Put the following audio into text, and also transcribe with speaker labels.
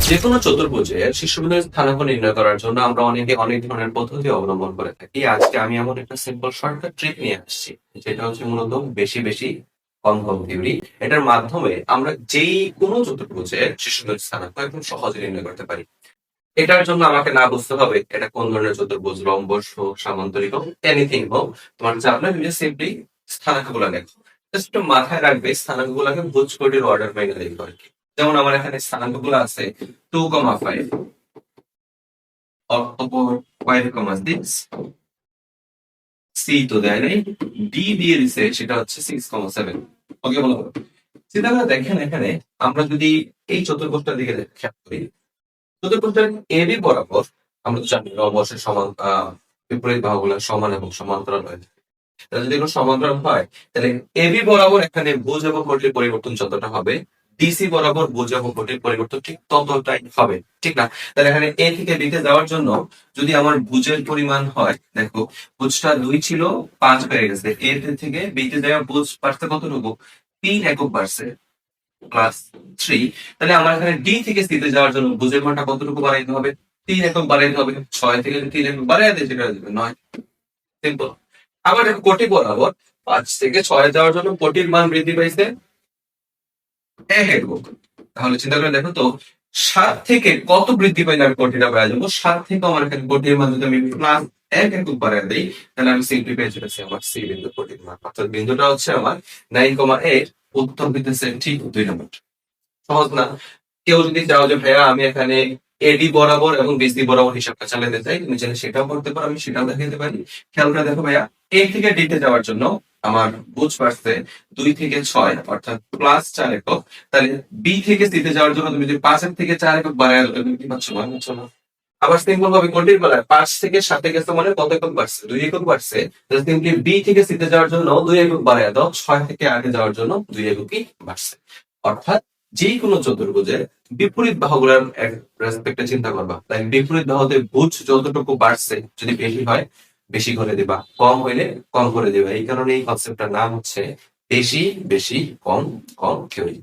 Speaker 1: যেকোনো চতুর্ভুজের শীর্ষবিন্দুর স্থানাঙ্ক নির্ণয় করার জন্য আমরা অনেকে অনেক ধরনের পদ্ধতি অবলম্বন করে থাকি। আজকে আমি এমন একটা সিম্পল শর্টকাট ট্রিক নিয়ে আসছি, যেটা হচ্ছে মূলত বেশি বেশি কম কম থিওরি। এটার মাধ্যমে আমরা যেই কোনো চতুর্ভুজের শীর্ষবিন্দুর স্থানাঙ্ক একদম সহজে নির্ণয় করতে পারি। এটার জন্য আমাকে না বুঝতে হবে এটা কোন ধরনের চতুর্ভুজ, রম্বস হোক, সামান্তরিক হোক, এনিথিং হোক। তোমার চাপ না, তুমি সিম্পলি স্থানাঙ্ক গুলা লেখো। জাস্ট একটু মাথায় রাখবে স্থানাঙ্ক গুলাকে ভুজ কোটির অর্ডার বাইনে লিখবো আর কি। যেমন আমার এখানে স্থানাঙ্ক গুলো আছে 2,5, অপর y, 6, c তো দেয় নাই, d দিয়ে দিছে, সেটা হচ্ছে 6,7। ওকে, বলো। চিন্তা করে দেখেন, এখানে আমরা যদি এই চতুর্ভুজটার দিকে খেয়াল করি, চতুর্ভুজের এবি বরাবর আমরা তো জানি রম্বসের সমান বিপরীত বাহুগুলো সমান এবং সমান্তরাল হয়। তাহলে যদি এগুলো সমান্তরাল হয়, তাহলে এবি বরাবর এখানে ভুজ এবং কোণের পরিবর্তন যতটা হবে, ডিসি বরাবর ভুজ এবং কোণের পরিবর্তন ঠিক ততটাই হবে, ঠিক না? তাহলে এখানে এ থেকে বি তে যাওয়ার জন্য যদি আমার ভুজের পরিমাণ হয়, দেখো ভুজটা 2 ছিল, 5 হয়ে গেছে। এ থেকে বি তে যাওয়া ভুজ বাড়ছে কতটুকু? 3 একক বাড়ছে, প্লাস 3। তাহলে আমার এখানে ডি থেকে সি তে যাওয়ার জন্য ভুজের মানটা কতটুকু বাড়াইতে হবে? 3 একক বাড়াইতে হবে। 6 থেকে 3 একক বাড়াই দিতে সেটা হবে 9। সিম্পল। আবার দেখো কোটি বরাবর 5 থেকে 6 যাওয়ার জন্য কোটির মান বৃদ্ধি পাইছে 1 একক। তাহলে চিন্তা করে দেখো তো, 7 থেকে কত বৃদ্ধি পাইলে আমি কোটিটা পাওয়া যাবো? 7 থেকে আমার এখানে কোটির মান যদি আমি প্লাস 1 একক বাড়াই দিই, তাহলে আমি সিম্পলি পেয়ে যাচ্ছি আমার সি বিন্দু কোটির মান। অর্থাৎ বিন্দুটা হচ্ছে আমার 9,8। উত্তর দিতেছে ঠিক 2 নম্বর। সহজ না? কেউ যদি চাও যে ভাইয়া আমি এখানে এডি বরাবর এবং বিসি বরাবর হিসাবটা চালাতে চাই, তুমি চাইলে সেটাও করতে পারো, আমি সেটাও দেখাতে পারি। খেয়াল করে দেখো ভাইয়া, এ থেকে ডি তে যাওয়ার জন্য আমার বুঝ পারছে 2 থেকে 6, অর্থাৎ প্লাস 4 একক। তাহলে বি থেকে সি তে যাওয়ার জন্য তুমি যদি 5 থেকে 4 একক বাড়ায় দাও, তুমি কি পাচ্ছ? মনে হচ্ছে না? আবার সিম্পল ভাবে কোনটির বেলায় 5 থেকে 7 এ গেছে, মানে কত একক বাড়ছে? 2 একক বাড়ছে। তাহলে সিম্পলি বি থেকে সি তে যাওয়ার জন্য 2 একক বাড়ায় দাও, 6 থেকে 8 এ যাওয়ার জন্য 2 এককই বাড়ছে। অর্থাৎ যে কোনো চতুর্ভুজের বিপরীত বাহুগুলোর রেসপেক্টে চিন্তা করবা, তাই বিপরীত বাহুতে ভুজ যতটুকু বাড়ছে যদি বেশি হয় বেশি করে দিবা, কম হইলে কম করে দিবা। এই কারণে এই কনসেপ্টটার নাম হচ্ছে বেশি বেশি কম কম থিওরি।